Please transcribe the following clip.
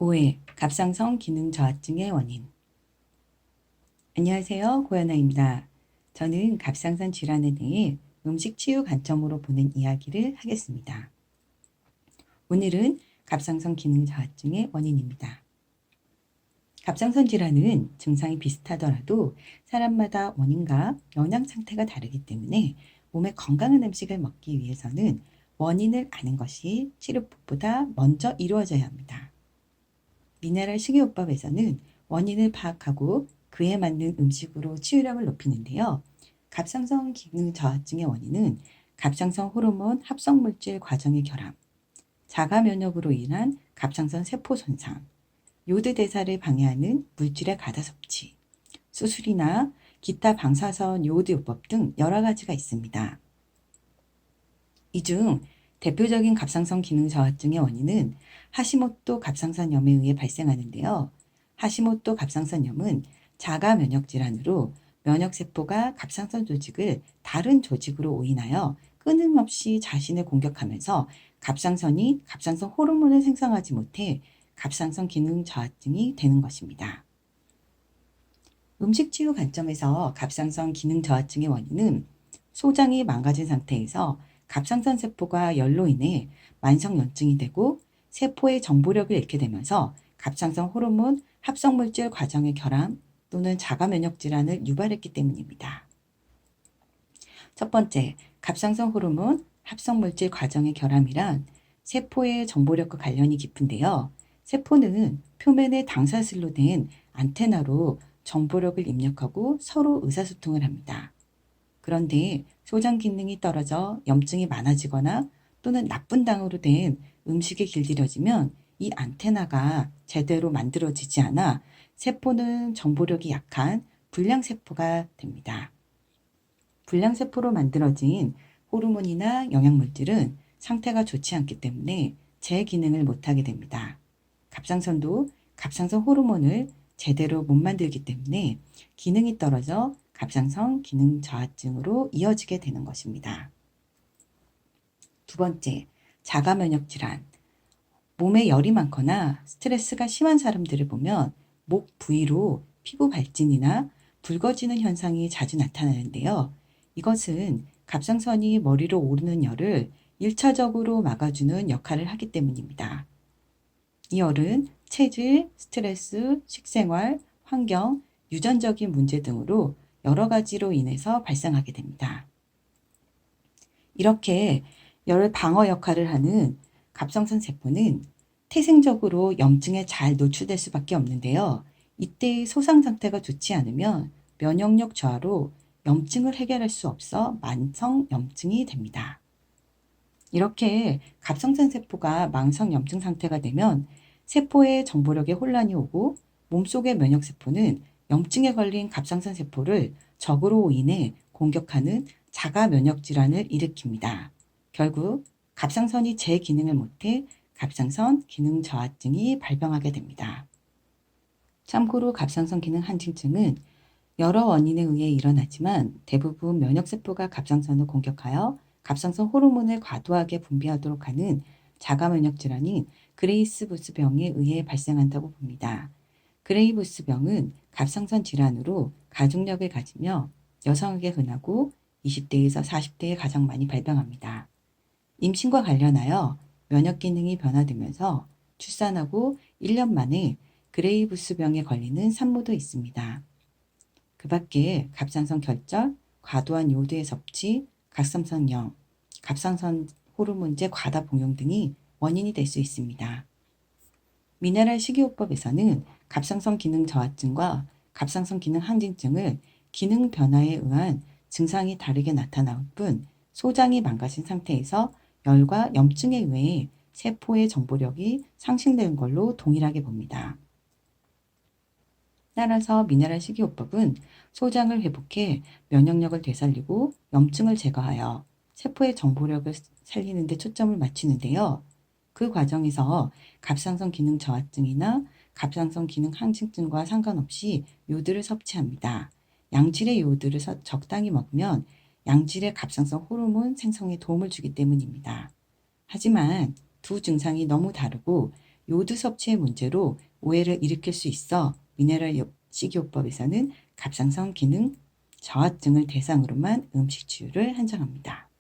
5회 갑상선 기능 저하증의 원인. 안녕하세요. 고현아입니다. 저는 갑상선 질환에 대해 음식 치유 관점으로 보는 이야기를 하겠습니다. 오늘은 갑상선 기능 저하증의 원인입니다. 갑상선 질환은 증상이 비슷하더라도 사람마다 원인과 영양 상태가 다르기 때문에 몸에 건강한 음식을 먹기 위해서는 원인을 아는 것이 치료법보다 먼저 이루어져야 합니다. 미네랄 식이요법에서는 원인을 파악하고 그에 맞는 음식으로 치유력을 높이는데요. 갑상선 기능 저하증의 원인은 갑상선 호르몬 합성물질 과정의 결함, 자가 면역으로 인한 갑상선 세포 손상, 요드 대사를 방해하는 물질의 과다 섭취, 수술이나 기타 방사선 요오드 요법 등 여러 가지가 있습니다. 이 중 대표적인 갑상선 기능 저하증의 원인은 하시모토 갑상선염에 의해 발생하는데요. 하시모토 갑상선염은 자가 면역 질환으로 면역세포가 갑상선 조직을 다른 조직으로 오인하여 끊임없이 자신을 공격하면서 갑상선이 갑상선 호르몬을 생성하지 못해 갑상선 기능 저하증이 되는 것입니다. 음식 치유 관점에서 갑상선 기능 저하증의 원인은 소장이 망가진 상태에서 갑상선 세포가 열로 인해 만성염증이 되고 세포의 정보력을 잃게 되면서 갑상선 호르몬 합성물질 과정의 결함 또는 자가 면역 질환을 유발했기 때문입니다. 첫 번째, 갑상선 호르몬 합성물질 과정의 결함이란 세포의 정보력과 관련이 깊은데요. 세포는 표면의 당사슬로 된 안테나로 정보력을 입력하고 서로 의사소통을 합니다. 그런데 소장 기능이 떨어져 염증이 많아지거나 또는 나쁜 당으로 된 음식에 길들여지면 이 안테나가 제대로 만들어지지 않아 세포는 정보력이 약한 불량세포가 됩니다. 불량세포로 만들어진 호르몬이나 영양물질은 상태가 좋지 않기 때문에 제 기능을 못하게 됩니다. 갑상선도 갑상선 호르몬을 제대로 못 만들기 때문에 기능이 떨어져 갑상선 기능 저하증으로 이어지게 되는 것입니다. 두 번째, 자가 면역 질환. 몸에 열이 많거나 스트레스가 심한 사람들을 보면 목 부위로 피부 발진이나 붉어지는 현상이 자주 나타나는데요. 이것은 갑상선이 머리로 오르는 열을 1차적으로 막아주는 역할을 하기 때문입니다. 이 열은 체질, 스트레스, 식생활, 환경, 유전적인 문제 등으로 여러 가지로 인해서 발생하게 됩니다. 이렇게 열 방어 역할을 하는 갑상선 세포는 태생적으로 염증에 잘 노출될 수밖에 없는데요. 이때의 소상 상태가 좋지 않으면 면역력 저하로 염증을 해결할 수 없어 만성 염증이 됩니다. 이렇게 갑상선 세포가 만성 염증 상태가 되면 세포의 정보력에 혼란이 오고 몸속의 면역세포는 염증에 걸린 갑상선 세포를 적으로 인해 공격하는 자가 면역 질환을 일으킵니다. 결국 갑상선이 제 기능을 못해 갑상선 기능 저하증이 발병하게 됩니다. 참고로 갑상선 기능 한증증은 여러 원인에 의해 일어나지만 대부분 면역세포가 갑상선을 공격하여 갑상선 호르몬을 과도하게 분비하도록 하는 자가 면역 질환인 그레이스부스병에 의해 발생한다고 봅니다. 그레이부스병은 갑상선 질환으로 가족력을 가지며 여성에게 흔하고 20대에서 40대에 가장 많이 발병합니다. 임신과 관련하여 면역 기능이 변화되면서 출산하고 1년 만에 그레이부스병에 걸리는 산모도 있습니다. 그 밖에 갑상선 결절, 과도한 요오드의 섭취, 갑상선염, 갑상선 호르몬제 과다 복용 등이 원인이 될 수 있습니다. 미네랄 식이요법에서는 갑상선 기능 저하증과 갑상선 기능 항진증을 기능 변화에 의한 증상이 다르게 나타날 뿐 소장이 망가진 상태에서 열과 염증에 의해 세포의 정보력이 상실되는 걸로 동일하게 봅니다. 따라서 미네랄 식이요법은 소장을 회복해 면역력을 되살리고 염증을 제거하여 세포의 정보력을 살리는 데 초점을 맞추는데요. 그 과정에서 갑상선 기능 저하증이나 갑상선 기능 항진증과 상관없이 요오드를 섭취합니다. 양질의 요오드를 적당히 먹으면 양질의 갑상선 호르몬 생성에 도움을 주기 때문입니다. 하지만 두 증상이 너무 다르고 요드 섭취의 문제로 오해를 일으킬 수 있어 미네랄 식이요법에서는 갑상선 기능 저하증을 대상으로만 음식 치유를 한정합니다.